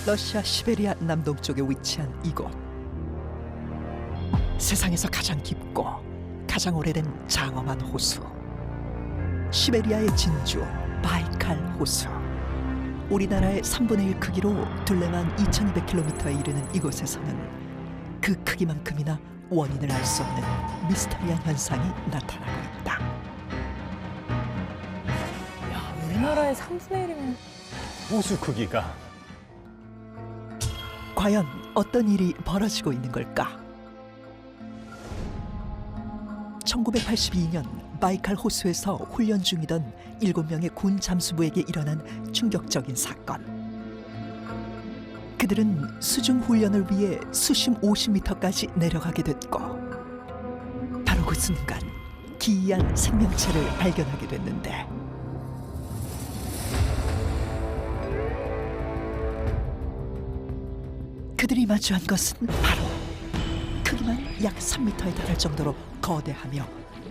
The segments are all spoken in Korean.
러시아 시베리아 남동쪽에 위치한 이곳. 세상에서 가장 깊고 가장 오래된 장엄한 호수, 시베리아의 진주 바이칼 호수. 우리나라의 3분의 1 크기로 둘레만 2200km에 이르는 이곳에서는 그 크기만큼이나 원인을 알 수 없는 미스터리한 현상이 나타나고 있다. 야, 우리나라의 3분의 1이면 호수 크기가. 과연 어떤 일이 벌어지고 있는 걸까? 1982년 바이칼 호수에서 훈련 중이던 7명의 군 잠수부에게 일어난 충격적인 사건. 그들은 수중 훈련을 위해 수심 50m까지 내려가게 됐고, 바로 그 순간 기이한 생명체를 발견하게 됐는데, 그들이 마주한 것은 바로 크기만 약 3m에 달할 정도로 거대하며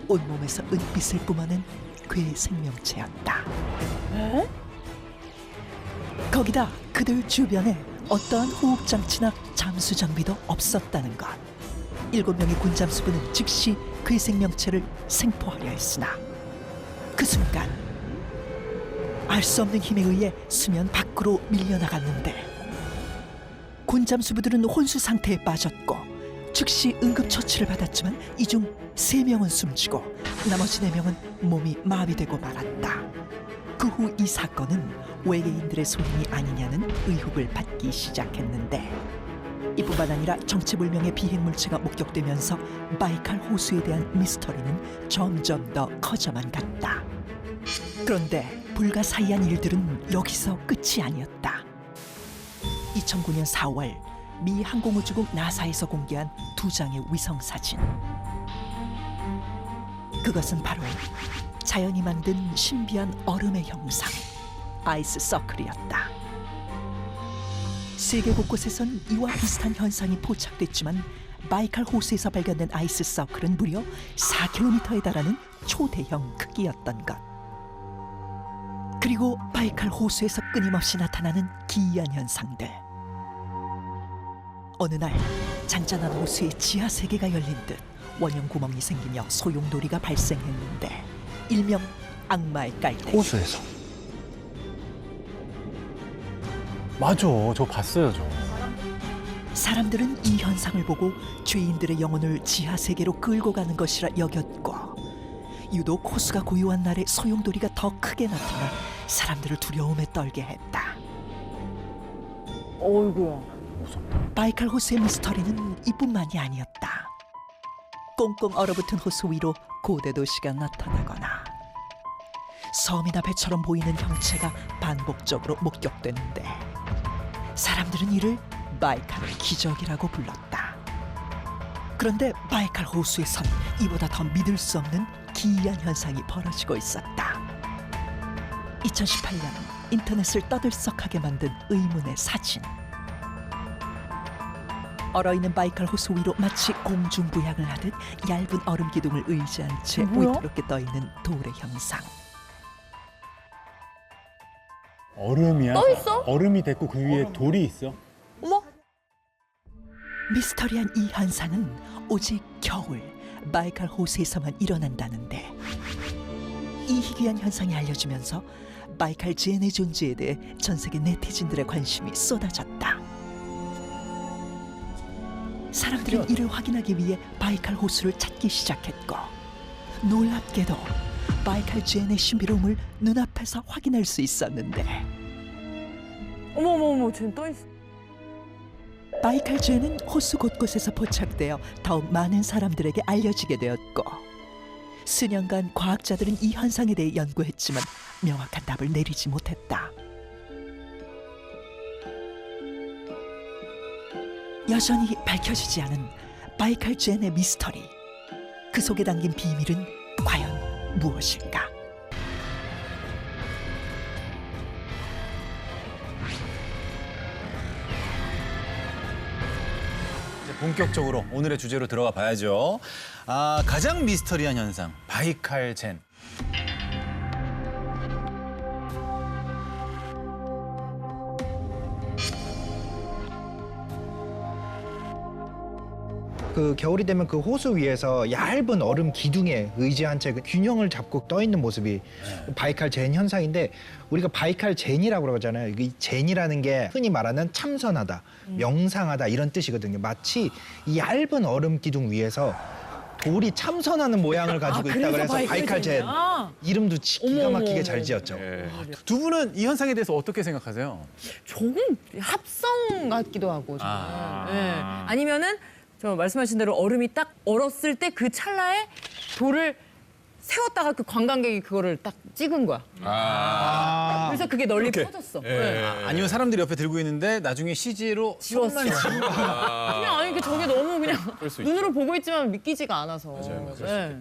온몸에서 은빛을 뿜어낸 괴 생명체였다. 에? 거기다 그들 주변에 어떠한 호흡장치나 잠수 장비도 없었다는 것. 7명의 군 잠수부는 즉시 괴 생명체를 생포하려 했으나 그 순간 알 수 없는 힘에 의해 수면 밖으로 밀려나갔는데, 군 잠수부들은 혼수 상태에 빠졌고 즉시 응급처치를 받았지만 이 중 3명은 숨지고 나머지 4명은 몸이 마비되고 말았다. 그 후 이 사건은 외계인들의 소행이 아니냐는 의혹을 받기 시작했는데, 이뿐만 아니라 정체불명의 비행물체가 목격되면서 바이칼 호수에 대한 미스터리는 점점 더 커져만 갔다. 그런데 불가사의한 일들은 여기서 끝이 아니었다. 2009년 4월 미 항공우주국 나사에서 공개한 2장의 위성사진. 그것은 바로 자연이 만든 신비한 얼음의 형상, 아이스 서클이었다. 세계 곳곳에선 이와 비슷한 현상이 포착됐지만 바이칼 호수에서 발견된 아이스 서클은 무려 4km에 달하는 초대형 크기였던 것. 그리고 바이칼 호수에서 끊임없이 나타나는 기이한 현상들. 어느 날 잔잔한 호수에 지하 세계가 열린 듯 원형 구멍이 생기며 소용돌이가 발생했는데, 일명 악마의 깔때기. 호수에서. 맞아, 저 봤어요, 저. 사람들은 이 현상을 보고 죄인들의 영혼을 지하 세계로 끌고 가는 것이라 여겼고, 유독 호수가 고요한 날에 소용돌이가 더 크게 나타나 사람들을 두려움에 떨게 했다. 어이구야. 무섭다. 바이칼 호수의 미스터리는 이뿐만이 아니었다. 꽁꽁 얼어붙은 호수 위로 고대 도시가 나타나거나 섬이나 배처럼 보이는 형체가 반복적으로 목격되는데, 사람들은 이를 바이칼의 기적이라고 불렀다. 그런데 바이칼 호수에선 이보다 더 믿을 수 없는 기이한 현상이 벌어지고 있었다. 2018년 인터넷을 떠들썩하게 만든 의문의 사진. 얼어있는 바이칼 호수 위로 마치 공중부양을 하듯 얇은 얼음 기둥을 의지한 채 뭐야? 위태롭게 떠있는 돌의 형상. 얼음이야? 떠 있어? 얼음이 됐고 그 위에 돌이 있어? 어머, 미스터리한 이 현상은 오직 겨울 바이칼 호수에서만 일어난다는데, 이 희귀한 현상이 알려지면서 바이칼 젠의 존재에 대해 전 세계 네티즌들의 관심이 쏟아졌다. 사람들은 이를 확인하기 위해 바이칼 호수를 찾기 시작했고, 놀랍게도 바이칼 젠의 신비로움을 눈앞에서 확인할 수 있었는데, 어머, 쟤 떠 있어. 바이칼 젠은 호수 곳곳에서 포착되어 더욱 많은 사람들에게 알려지게 되었고, 수년간 과학자들은 이 현상에 대해 연구했지만 명확한 답을 내리지 못했다. 여전히 밝혀지지 않은 바이칼 젠의 미스터리. 그 속에 담긴 비밀은 과연 무엇일까? 본격적으로 오늘의 주제로 들어가 봐야죠. 가장 미스터리한 현상, 바이칼 젠. 그 겨울이 되면 그 호수 위에서 얇은 얼음 기둥에 의지한 채 그 균형을 잡고 떠 있는 모습이 바이칼 젠 현상인데 우리가 바이칼 젠이라고 그러잖아요. 이 젠이라는 게 흔히 말하는 참선하다, 명상하다 이런 뜻이거든요. 마치 이 얇은 얼음 기둥 위에서 돌이 참선하는 모양을 가지고 있다 그래서 바이칼 젠 이름도 기가 막히게 잘 지었죠. 두 분은 이 현상에 대해서 어떻게 생각하세요? 저는 합성 같기도 하고 정말. 네. 아니면은 저 말씀하신 대로 얼음이 딱 얼었을 때 그 찰나에 돌을 세웠다가 그 관광객이 그거를 딱 찍은 거야. 그래서 그게 널리 퍼졌어. 네. 아니면 사람들이 옆에 들고 있는데 나중에 CG로 지웠어. 그냥 아니 그 저게 너무 그냥 눈으로 보고 있지만 믿기지가 않아서. 네.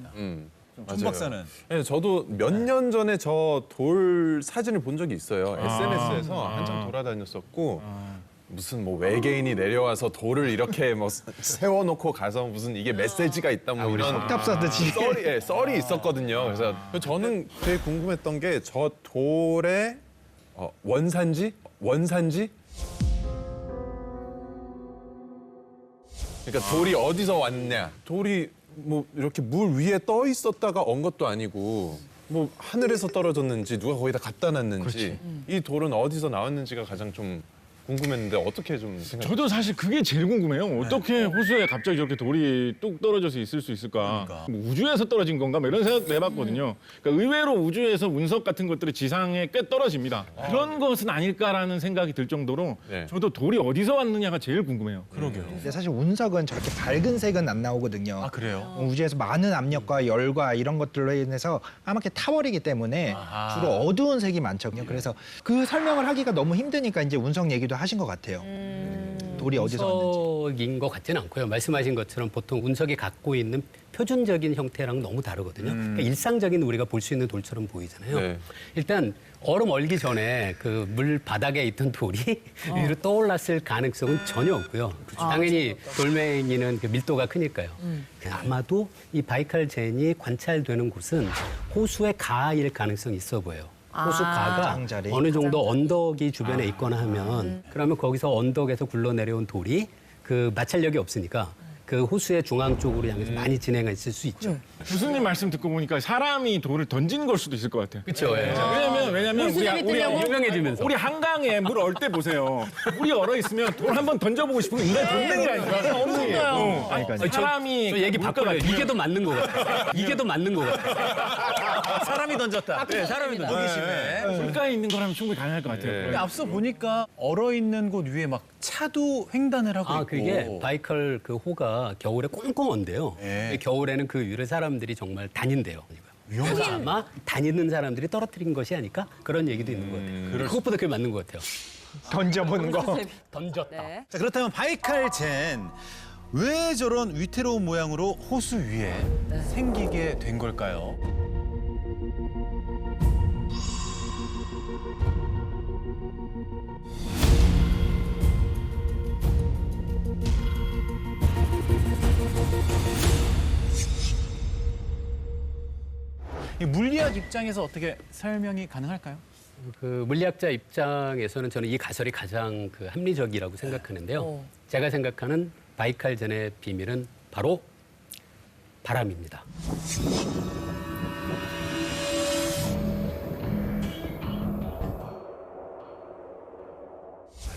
촌 박사는 네, 저도 몇 년 전에 저 돌 사진을 본 적이 있어요. SNS에서 한참 돌아다녔었고 무슨 뭐 외계인이 내려와서 돌을 이렇게 뭐 세워놓고 가서 무슨 이게 메시지가 있다 뭐 이런 석탑 쏘듯이. 썰이 있었거든요. 그래서 저는 되게 궁금했던 게 저 돌의 원산지? 그러니까 돌이 어디서 왔냐? 돌이 뭐 이렇게 물 위에 떠 있었다가 온 것도 아니고 뭐 하늘에서 떨어졌는지 누가 거기다 갖다 놨는지 이 돌은 어디서 나왔는지가 가장 좀 궁금했는데 어떻게 좀 생각해요? 저도 사실 그게 제일 궁금해요. 어떻게 호수에 갑자기 저렇게 돌이 뚝 떨어져서 있을 수 있을까? 그러니까. 뭐 우주에서 떨어진 건가? 뭐 이런 생각도 해봤거든요. 그러니까 의외로 우주에서 운석 같은 것들이 지상에 꽤 떨어집니다. 그런 것은 아닐까라는 생각이 들 정도로 네. 저도 돌이 어디서 왔느냐가 제일 궁금해요. 그러게요. 근데 사실 운석은 저렇게 밝은 색은 안 나오거든요. 아 그래요? 우주에서 많은 압력과 열과 이런 것들로 인해서 까맣게 타버리기 때문에 주로 어두운 색이 많거든요. 그래서 그 설명을 하기가 너무 힘드니까 이제 운석 얘기도 하신 것 같아요. 돌이 어디서 왔는지. 운석인 것 같지는 않고요. 말씀하신 것처럼 보통 운석이 갖고 있는 표준적인 형태랑 너무 다르거든요. 그러니까 일상적인 우리가 볼 수 있는 돌처럼 보이잖아요. 네. 일단 얼음 얼기 전에 그 물 바닥에 있던 돌이 위로 떠올랐을 가능성은 전혀 없고요. 당연히 돌멩이는 그 밀도가 크니까요. 아마도 이 바이칼 젠이 관찰되는 곳은 호수의 가일 가능성이 있어 보여요. 호수 가가 가장자리. 어느 정도 언덕이 주변에 있거나 하면 그러면 거기서 언덕에서 굴러내려온 돌이 그 마찰력이 없으니까 그 호수의 중앙 쪽으로 향해서 많이 진행했을 수 있죠. 교수님 말씀 듣고 보니까 사람이 돌을 던진 걸 수도 있을 것 같아요. 그렇죠. 왜냐면 물수제비 뜨려고? 유명해지면서. 우리 한강에 물 얼 때 보세요. 물이 얼어 있으면 돌 한번 던져보고 싶은 인간 본능이라니까. 없어요. 사람이 저 얘기 물가가 바꿔요. 이게 더 맞는 것 같아요. 이게 더 맞는 것 같아요. 사람이 던졌다. 네, 사람이 던졌다. 호기심에. 물가에 있는 거라면 충분히 가능할 것 같아요. 근데 앞서 보니까 얼어 있는 곳 위에 막 차도 횡단을 하고 있고. 그게 바이칼 그 호가 겨울에 꽁꽁한데요. 예. 겨울에는 그 위를 사람들이 정말 다닌대요. 그래서 아마 다니는 사람들이 떨어뜨린 것이 아닐까? 그런 얘기도 있는 것 같아요. 그것보다 그게 맞는 것 같아요. 던져보는 거. 던졌다. 네. 자, 그렇다면 바이칼 젠. 왜 저런 위태로운 모양으로 호수 위에 생기게 된 걸까요? 이 물리학 입장에서 어떻게 설명이 가능할까요? 그 물리학자 입장에서는 저는 이 가설이 가장 그 합리적이라고 생각하는데요. 제가 생각하는 바이칼 젠의 비밀은 바로 바람입니다.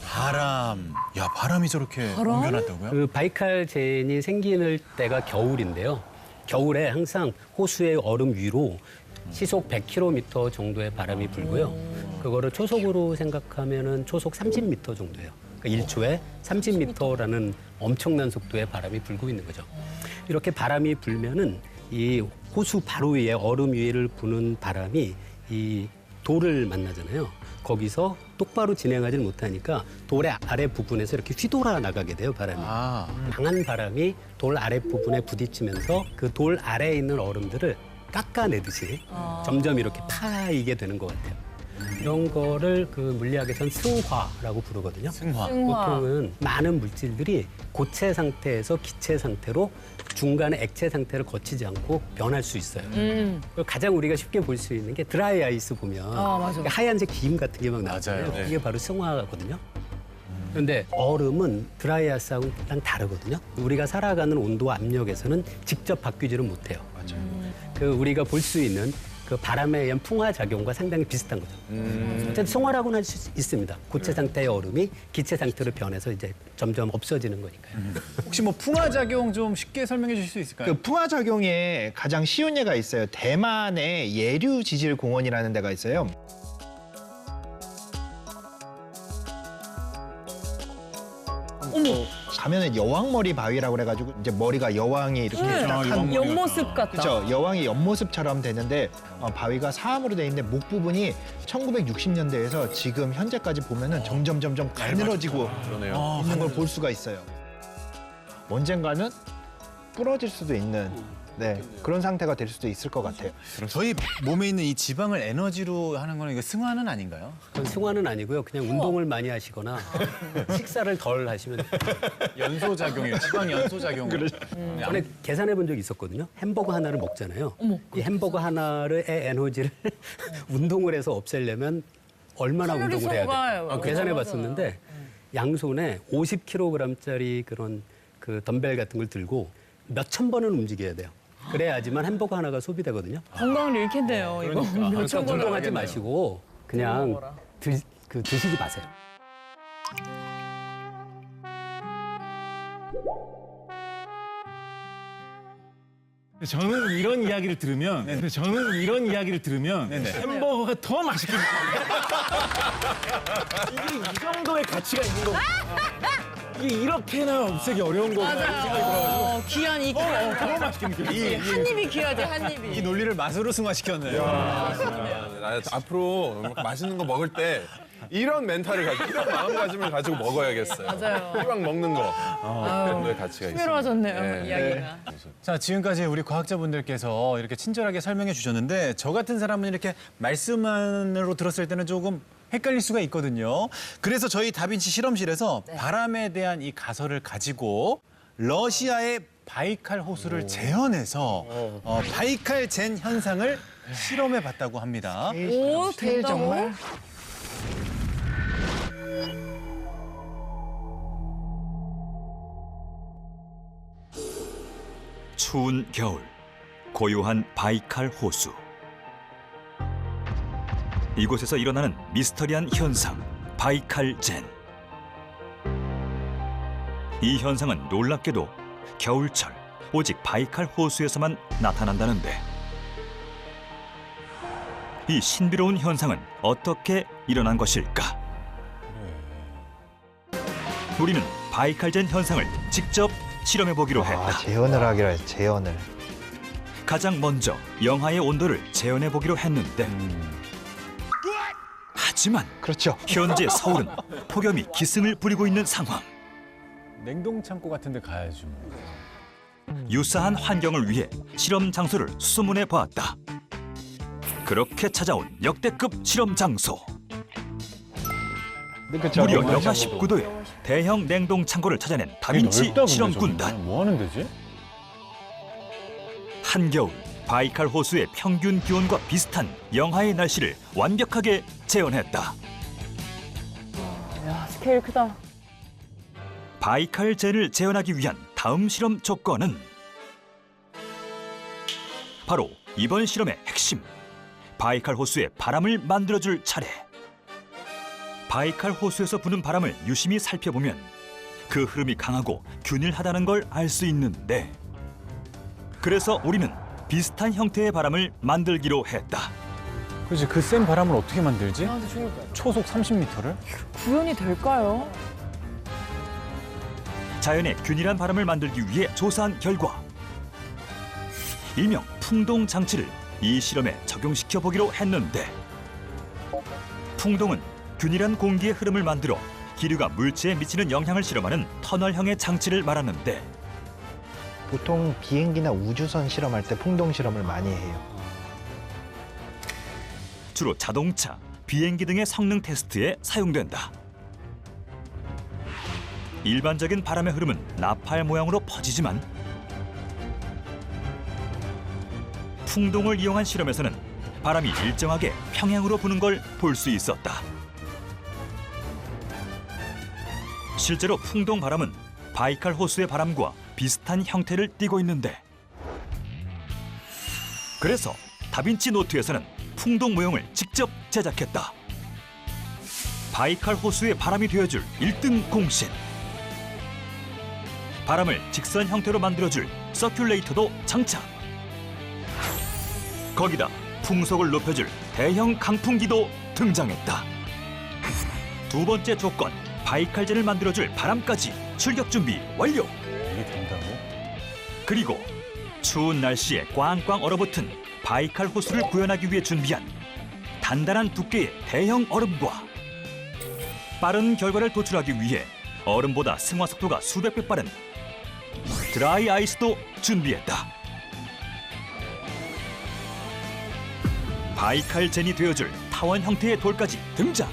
바람. 야, 바람이 저렇게 옮겨놨다고요? 그 바이칼 젠이 생기는 때가 겨울인데요. 겨울에 항상 호수의 얼음 위로 시속 100km 정도의 바람이 불고요. 그거를 초속으로 생각하면은 초속 30m 정도예요. 그러니까 1초에 30m라는 엄청난 속도의 바람이 불고 있는 거죠. 이렇게 바람이 불면은 이 호수 바로 위에 얼음 위를 부는 바람이 이 돌을 만나잖아요. 거기서 똑바로 진행하지 못하니까 돌의 아래 부분에서 이렇게 휘돌아 나가게 돼요, 바람이. 강한 바람이 돌 아래 부분에 부딪히면서 그 돌 아래에 있는 얼음들을 깎아내듯이 점점 이렇게 파이게 되는 것 같아요. 이런 거를 그 물리학에서는 승화라고 부르거든요. 승화. 보통은 많은 물질들이 고체 상태에서 기체 상태로 중간에 액체 상태를 거치지 않고 변할 수 있어요. 가장 우리가 쉽게 볼 수 있는 게 드라이 아이스 보면 맞아. 하얀색 기임 같은 게 막 나오잖아요. 맞아요. 이게 바로 승화거든요. 그런데 얼음은 드라이아이스하고랑 다르거든요. 우리가 살아가는 온도와 압력에서는 직접 바뀌지를 못해요. 그 우리가 볼 수 있는 그 바람에 의한 풍화 작용과 상당히 비슷한 거죠. 어쨌든 송화라고는 할 수 있습니다. 고체 상태의 얼음이 기체 상태로 변해서 이제 점점 없어지는 거니까요. 혹시 뭐 풍화 작용 좀 쉽게 설명해 주실 수 있을까요? 그 풍화 작용에 가장 쉬운 예가 있어요. 대만의 예류 지질 공원이라는 데가 있어요. 어머, 가면은 여왕머리 바위라고 그래가지고 이제 머리가 여왕이 이렇게 딱 한 옆모습 같다. 그렇죠. 여왕의 옆모습처럼 되는데 바위가 사암으로 돼 있는데 목 부분이 1960년대에서 지금 현재까지 보면은 점점 가늘어지고 그러네요. 있는 걸 볼 수가 있어요. 언젠가는 부러질 수도 있는 그런 상태가 될 수도 있을 것 같아요. 저희 몸에 있는 이 지방을 에너지로 하는 거는 이거 승화는 아닌가요? 그건 승화는 아니고요. 그냥 운동을 많이 하시거나 식사를 덜 하시면 연소 작용이에요. 지방 연소 작용. 전에 계산해 본 적이 있었거든요. 햄버거 하나를 먹잖아요. 이 햄버거 하나의 에너지를 운동을 해서 없애려면 얼마나 칼로리 운동을 해야 소모가 돼요? 계산해 봤었는데 양손에 50kg짜리 그런 그 덤벨 같은 걸 들고 몇천 번은 움직여야 돼요. 그래야지만 햄버거 하나가 소비되거든요. 건강을 잃겠네요. 이거 그러니까 몇천 번 운동하지 마시고 그냥 드시지 마세요. 저는 이런 이야기를 들으면 햄버거가 더 맛있게 이게 이 정도의 가치가 있는 거고 이게 이렇게나 없애기 어려운 거구나 이런 생각이 들어가지고 귀한 이 귀한 더 맛있게 느껴져요. 한 입이 귀하지 한 이 입이. 논리를 맛으로 승화시켰네요. 나 앞으로 맛있는 거 먹을 때 이런 멘탈을 가지고 이런 마음가짐을 가지고 먹어야겠어요. 맞아요. 이왕 먹는 거 그 정도의 가치가 있어요. 흥미로워졌네요 네. 이야기가. 자, 지금까지 우리 과학자분들께서 이렇게 친절하게 설명해 주셨는데 저 같은 사람은 이렇게 말씀만으로 들었을 때는 조금 헷갈릴 수가 있거든요. 그래서 저희 다빈치 실험실에서 바람에 대한 이 가설을 가지고 러시아의 바이칼 호수를 재현해서 바이칼 젠 현상을 실험해 봤다고 합니다. 오 된다고? 추운 겨울, 고요한 바이칼 호수. 이곳에서 일어나는 미스터리한 현상, 바이칼 젠. 이 현상은 놀랍게도 겨울철, 오직 바이칼 호수에서만 나타난다는데 이 신비로운 현상은 어떻게 일어난 것일까? 우리는 바이칼 젠 현상을 직접 실험해 보기로 했다. 재현을 하기로 했어요. 재현을. 가장 먼저 영하의 온도를 재현해 보기로 했는데 하지만 그렇죠. 현재 서울은 폭염이 기승을 부리고 있는 상황. 냉동 창고 같은 데 가야지 뭐. 유사한 환경을 위해 실험 장소를 수소문해 보았다. 그렇게 찾아온 역대급 실험 장소. 무려 영하 19도의 대형 냉동 창고를 찾아낸 다빈치 실험 군단. 뭐 하는 데지? 한겨울 바이칼 호수의 평균 기온과 비슷한 영하의 날씨를 완벽하게 재현했다. 야 스케일 크다. 바이칼 젠을 재현하기 위한 다음 실험 조건은 바로 이번 실험의 핵심, 바이칼 호수의 바람을 만들어줄 차례. 바이칼 호수에서 부는 바람을 유심히 살펴보면 그 흐름이 강하고 균일하다는 걸 알 수 있는데 그래서 우리는 비슷한 형태의 바람을 만들기로 했다. 그렇지, 그 센 바람을 어떻게 만들지? 나한테 죽을 거야. 초속 30m를? 구현이 될까요? 자연의 균일한 바람을 만들기 위해 조사한 결과 일명 풍동 장치를 이 실험에 적용시켜 보기로 했는데 풍동은 균일한 공기의 흐름을 만들어 기류가 물체에 미치는 영향을 실험하는 터널형의 장치를 말하는데 보통 비행기나 우주선 실험할 때 풍동 실험을 많이 해요. 주로 자동차, 비행기 등의 성능 테스트에 사용된다. 일반적인 바람의 흐름은 나팔 모양으로 퍼지지만 풍동을 이용한 실험에서는 바람이 일정하게 평행으로 부는 걸 볼 수 있었다. 실제로 풍동 바람은 바이칼 호수의 바람과 비슷한 형태를 띠고 있는데, 그래서 다빈치 노트에서는 풍동 모형을 직접 제작했다. 바이칼 호수의 바람이 되어줄 1등 공신. 바람을 직선 형태로 만들어줄 서큘레이터도 장착. 거기다 풍속을 높여줄 대형 강풍기도 등장했다. 두 번째 조건, 바이칼젠을 만들어줄 바람까지 출격 준비 완료. 이게 된다고? 그리고 추운 날씨에 꽝꽝 얼어붙은 바이칼 호수를 구현하기 위해 준비한 단단한 두께의 대형 얼음과 빠른 결과를 도출하기 위해 얼음보다 승화 속도가 수백 배 빠른 드라이 아이스도 준비했다. 바이칼 젠이 되어줄 타원 형태의 돌까지 등장.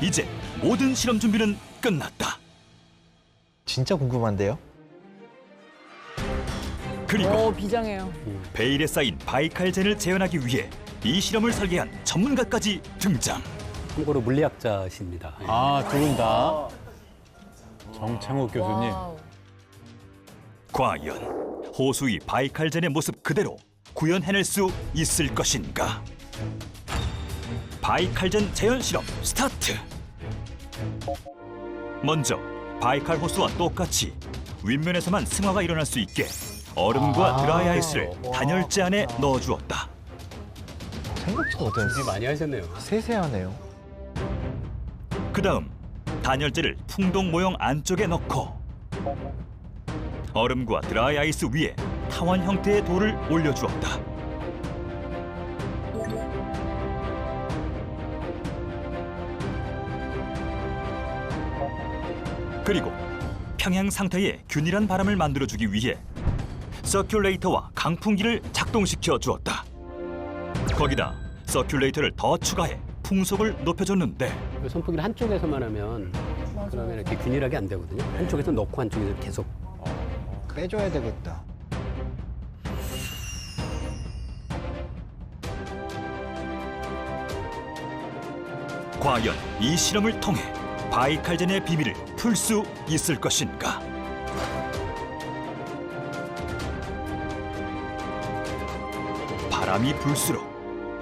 이제 모든 실험 준비는 끝났다. 진짜 궁금한데요? 그리고 비장해요. 베일에 쌓인 바이칼 젠을 재현하기 위해 이 실험을 설계한 전문가까지 등장. 참고로 물리학자십니다. 아, 두 분 다. 정창욱 교수님. 과연 호수의 바이칼 젠의 모습 그대로 구현해낼 수 있을 것인가? 바이칼 젠 재현 실험 스타트! 먼저 바이칼 호수와 똑같이 윗면에서만 승화가 일어날 수 있게 얼음과 드라이 아이스를 단열재 안에 넣어주었다. 생각지도 못했는데 준비 많이 하셨네요. 세세하네요. 그 다음 단열재를 풍동 모형 안쪽에 넣고 얼음과 드라이 아이스 위에 타원 형태의 돌을 올려주었다. 그리고 평행 상태의 균일한 바람을 만들어주기 위해 서큘레이터와 강풍기를 작동시켜 주었다. 거기다 서큘레이터를 더 추가해 풍속을 높여줬는데, 선풍기를 한쪽에서만 하면 그러면 이렇게 균일하게 안 되거든요. 한쪽에서 넣고 한쪽에서 계속. 빼줘야 되겠다. 과연 이 실험을 통해 바이칼 젠의 비밀을 풀 수 있을 것인가? 바람이 불수록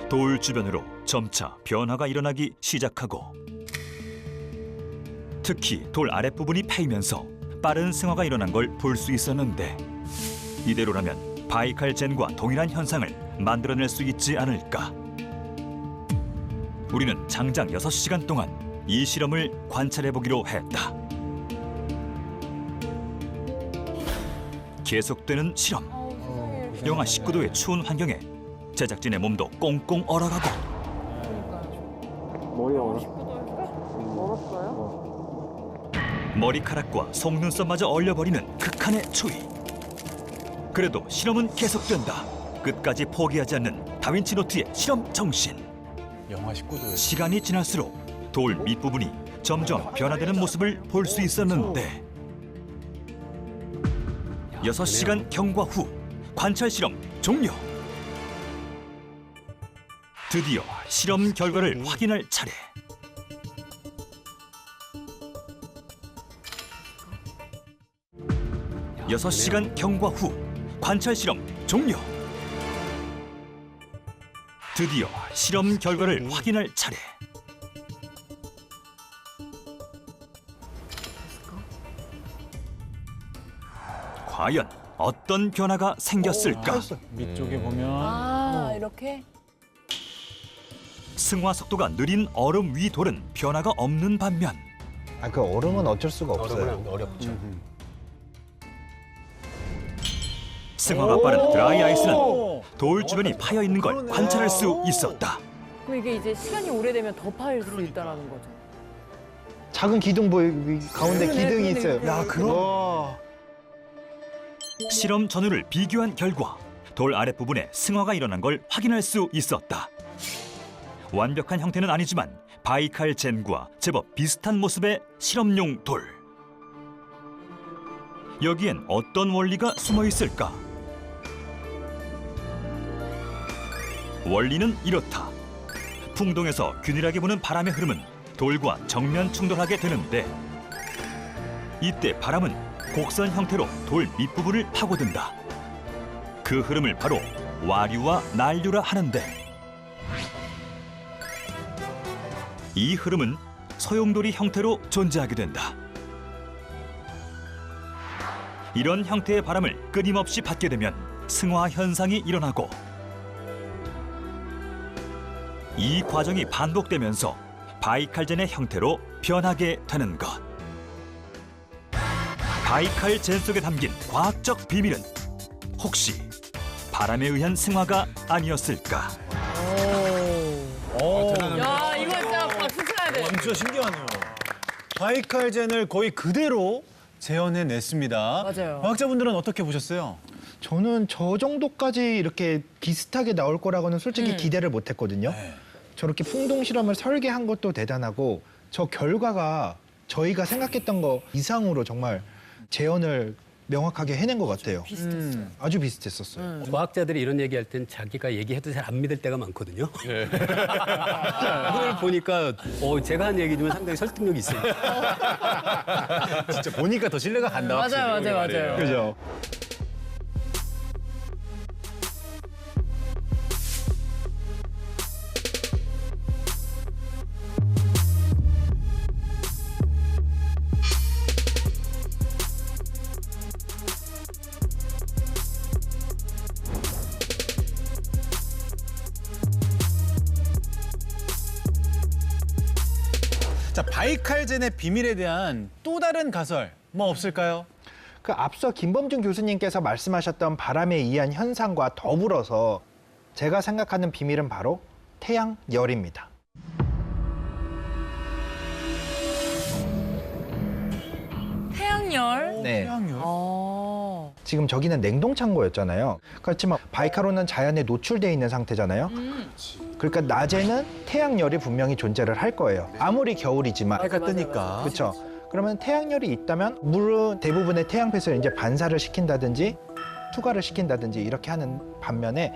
돌 주변으로 점차 변화가 일어나기 시작하고, 특히 돌 아랫부분이 패이면서 빠른 승화가 일어난 걸 볼 수 있었는데, 이대로라면 바이칼 젠과 동일한 현상을 만들어낼 수 있지 않을까? 우리는 장장 6시간 동안 이 실험을 관찰해보기로 했다. 계속되는 실험. 영하 19도의 추운 환경에 제작진의 몸도 꽁꽁 얼어가고, 머리카락과 속눈썹마저 얼려버리는 극한의 추위. 그래도 실험은 계속된다. 끝까지 포기하지 않는 다빈치 노트의 실험 정신. 영하 19도에. 시간이 지날수록 돌 밑부분이 점점 변화되는 모습을 볼 수 있었는데, 6시간 경과 후 관찰 실험 종료. 드디어 실험 결과를 확인할 차례. 여섯 시간 경과 후 관찰 실험 종료. 드디어 실험 결과를 확인할 차례. 과연 어떤 변화가 생겼을까? 밑쪽에 보면 이렇게? 승화 속도가 느린 얼음 위 돌은 변화가 없는 반면, 아, 그 얼음은 어쩔 수가 없어요. 얼음은 어렵죠. 승화가 빠른 드라이 아이스는 돌 주변이 파여 있는 걸 관찰할 수 있었다. 그럼 이게 이제 시간이 오래되면 더 파일 수 있다라는 거죠. 작은 기둥 가운데 기둥이 있어요. 야, 그럼 와. 실험 전후를 비교한 결과 돌 아랫부분에 승화가 일어난 걸 확인할 수 있었다. 완벽한 형태는 아니지만 바이칼 젠과 제법 비슷한 모습의 실험용 돌. 여기엔 어떤 원리가 숨어 있을까? 원리는 이렇다. 풍동에서 균일하게 부는 바람의 흐름은 돌과 정면 충돌하게 되는데 이때 바람은 곡선 형태로 돌 밑부분을 파고든다. 그 흐름을 바로 와류와 난류라 하는데 이 흐름은 소용돌이 형태로 존재하게 된다. 이런 형태의 바람을 끊임없이 받게 되면 승화 현상이 일어나고 이 과정이 반복되면서 바이칼젠의 형태로 변하게 되는 것. 바이칼젠 속에 담긴 과학적 비밀은 혹시 바람에 의한 승화가 아니었을까? 야, 이거 진짜 박수 쳐야 돼. 진짜 신기하네요. 바이칼젠을 거의 그대로 재현해냈습니다. 맞아요. 과학자분들은 어떻게 보셨어요? 저는 저 정도까지 이렇게 비슷하게 나올 거라고는 솔직히 기대를 못했거든요. 저렇게 풍동 실험을 설계한 것도 대단하고 저 결과가 저희가 생각했던 거 이상으로 정말 재현을 명확하게 해낸 것 같아요. 아주 비슷했었어요. 과학자들이 이런 얘기할 땐 자기가 얘기해도 잘 안 믿을 때가 많거든요. 오늘 보니까 제가 한 얘기지만 상당히 설득력이 있어요. 진짜 보니까 더 신뢰가 간다. 맞아요. 그죠? 자, 바이칼젠의 비밀에 대한 또 다른 가설 뭐 없을까요? 그 앞서 김범준 교수님께서 말씀하셨던 바람에 의한 현상과 더불어서 제가 생각하는 비밀은 바로 태양열입니다. 태양열. 네. 태양열? 지금 저기는 냉동 창고였잖아요. 그렇지만 바이칼호는 자연에 노출돼 있는 상태잖아요. 그러니까 낮에는 태양열이 분명히 존재를 할 거예요. 아무리 겨울이지만. 해가 뜨니까. 그렇죠. 그러면 태양열이 있다면 물은 대부분의 태양빛을 이제 반사를 시킨다든지 투과를 시킨다든지 이렇게 하는 반면에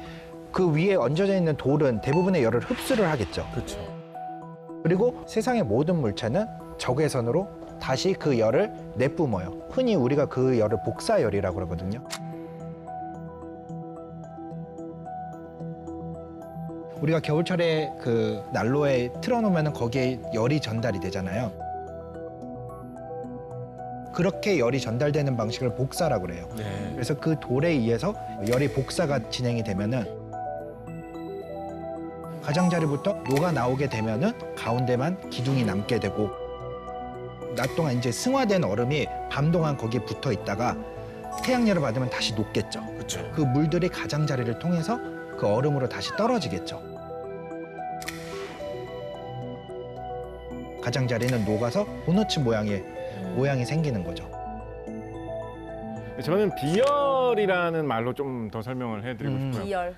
그 위에 얹어져 있는 돌은 대부분의 열을 흡수를 하겠죠. 그렇죠. 그리고 세상의 모든 물체는 적외선으로 다시 그 열을 내뿜어요. 흔히 우리가 그 열을 복사열이라고 그러거든요. 우리가 겨울철에 그 난로에 틀어놓으면 거기에 열이 전달이 되잖아요. 그렇게 열이 전달되는 방식을 복사라고 그래요. 그래서 그 돌에 의해서 열이 복사가 진행이 되면은 가장자리부터 녹아 나오게 되면은 가운데만 기둥이 남게 되고 낮 동안 이제 승화된 얼음이 밤 동안 거기에 붙어 있다가 태양열을 받으면 다시 녹겠죠. 그렇죠. 그 물들이 가장자리를 통해서 그 얼음으로 다시 떨어지겠죠. 가장자리는 녹아서 도너츠 모양이 생기는 거죠. 저는 비열이라는 말로 좀 더 설명을 해드리고 싶어요. 비열.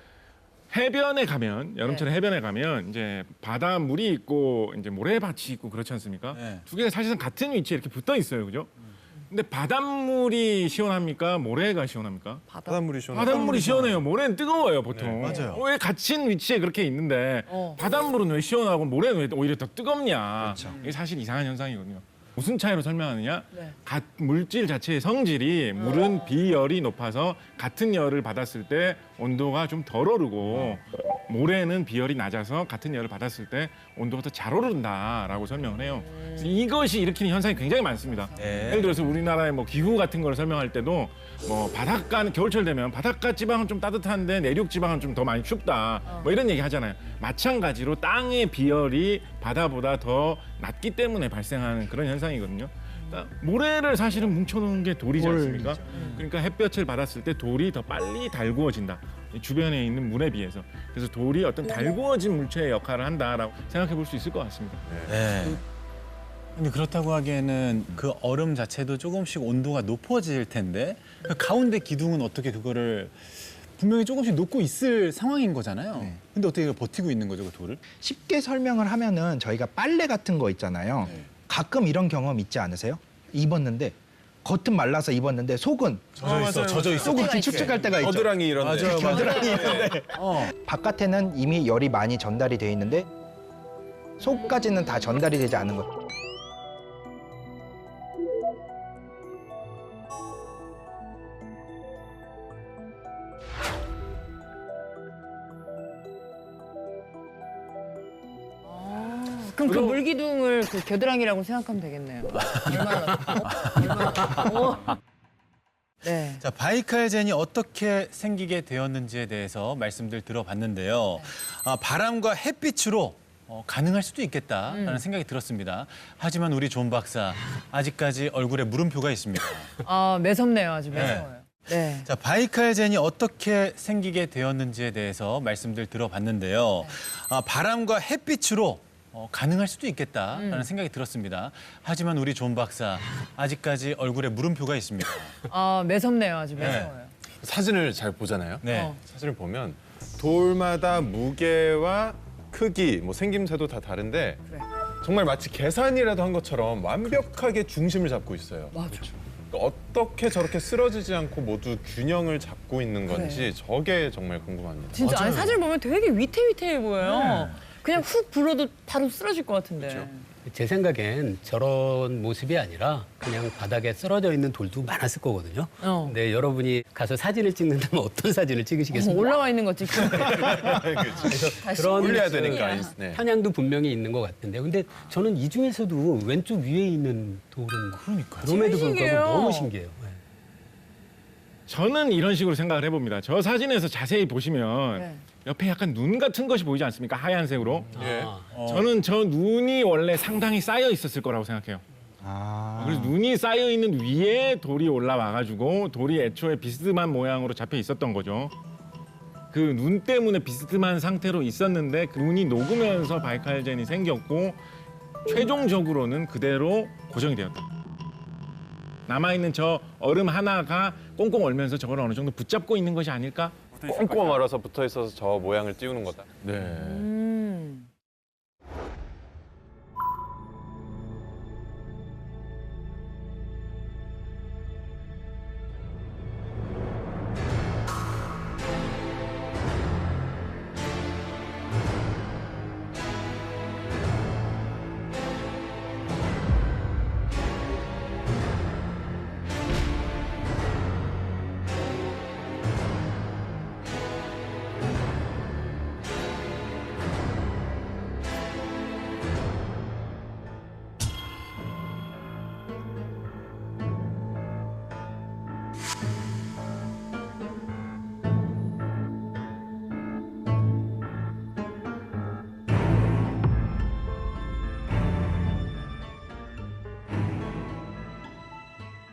해변에 가면 여름철에 해변에 가면 이제 바닷물이 있고 이제 모래밭이 있고 그렇지 않습니까? 네. 두 개가 사실상 같은 위치에 이렇게 붙어 있어요, 그죠? 근데 바닷물이 시원합니까? 모래가 시원합니까? 바닷물이 시원해. 바닷물이 시원해요. 모래는 뜨거워요, 보통. 네, 맞아요. 왜 갇힌 위치에 그렇게 있는데 바닷물은 왜 시원하고 모래는 왜 오히려 더 뜨겁냐? 이게 사실 이상한 현상이거든요. 무슨 차이로 설명하느냐? 물질 자체의 성질이 물은 비열이 높아서 같은 열을 받았을 때 온도가 좀 덜 오르고 모래는 비열이 낮아서 같은 열을 받았을 때 온도가 더 잘 오른다라고 설명을 해요. 그래서 이것이 일으키는 현상이 굉장히 많습니다. 예를 들어서 우리나라의 뭐 기후 같은 걸 설명할 때도 뭐 바닷가는 겨울철 되면 바닷가 지방은 좀 따뜻한데 내륙 지방은 좀 더 많이 춥다. 뭐 이런 얘기 하잖아요. 마찬가지로 땅의 비열이 바다보다 더 낮기 때문에 발생하는 그런 현상이거든요. 그러니까 모래를 사실은 뭉쳐놓은 게 돌이지 않습니까? 그러니까 햇볕을 받았을 때 돌이 더 빨리 달구어진다. 이 주변에 있는 물에 비해서. 그래서 돌이 어떤 달구어진 물체의 역할을 한다라고 생각해 볼 수 있을 것 같습니다. 네. 근데 그렇다고 하기에는 그 얼음 자체도 조금씩 온도가 높아질 텐데 그 가운데 기둥은 어떻게 그거를 분명히 조금씩 녹고 있을 상황인 거잖아요. 근데 어떻게 버티고 있는 거죠, 그 돌을? 쉽게 설명을 하면은 저희가 빨래 같은 거 있잖아요. 가끔 이런 경험 있지 않으세요? 입었는데 겉은 말라서 입었는데 속은 젖어 있어. 속은 길쭉쭉할 때가 있죠. 겨드랑이 이런데. 겨드랑이 있는데 바깥에는 이미 열이 많이 전달이 돼 있는데 속까지는 다 전달이 되지 않은 것. 그럼 그 물기둥을 그 겨드랑이라고 생각하면 되겠네요. 얼마나 네. 자, 바이칼젠이 어떻게 생기게 되었는지에 대해서 말씀들 들어봤는데요. 바람과 햇빛으로 가능할 수도 있겠다라는 생각이 들었습니다. 하지만 우리 존 박사 아직까지 얼굴에 물음표가 있습니다. 아, 매섭네요. 아주 매서워요. 네. 자, 바이칼젠이 어떻게 생기게 되었는지에 대해서 말씀들 들어봤는데요. 바람과 햇빛으로 가능할 수도 있겠다라는 생각이 들었습니다. 하지만 우리 존 박사 아직까지 얼굴에 물음표가 있습니다. 아, 매섭네요. 아주 매서워요. 사진을 잘 보잖아요. 네. 사진을 보면 돌마다 무게와 크기, 뭐 생김새도 다 다른데 그래. 정말 마치 계산이라도 한 것처럼 완벽하게 중심을 잡고 있어요. 맞아. 그러니까 어떻게 저렇게 쓰러지지 않고 모두 균형을 잡고 있는 건지 저게 정말 궁금합니다. 진짜 아니, 사진을 보면 되게 위태위태해 보여요. 그냥 훅 불어도 바로 쓰러질 것 같은데. 제 생각엔 저런 모습이 아니라 그냥 바닥에 쓰러져 있는 돌도 많았을 거거든요. 근데 여러분이 가서 사진을 찍는다면 어떤 사진을 찍으시겠습니까? 올라와 있는 거 찍고. 그래서 그런 올려야 되니까. 네. 편향도 분명히 있는 것 같은데, 근데 저는 이 중에서도 왼쪽 위에 있는 돌은 그럼에도 신기해요. 불구하고 너무 신기해요. 네. 저는 이런 식으로 생각을 해봅니다. 저 사진에서 자세히 보시면 네. 옆에 약간 눈 같은 것이 보이지 않습니까? 하얀색으로. 예. 저는 저 눈이 원래 상당히 쌓여 있었을 거라고 생각해요. 그래서 눈이 쌓여 있는 위에 돌이 올라와가지고 돌이 애초에 비스듬한 모양으로 잡혀 있었던 거죠. 그 눈 때문에 비스듬한 상태로 있었는데 그 눈이 녹으면서 바이칼젠이 생겼고 최종적으로는 그대로 고정이 되었다. 남아있는 저 얼음 하나가 꽁꽁 얼면서 저걸 어느 정도 붙잡고 있는 것이 아닐까? 꽁꽁 얼어서 붙어 있어서 저 모양을 띄우는 거다. 네.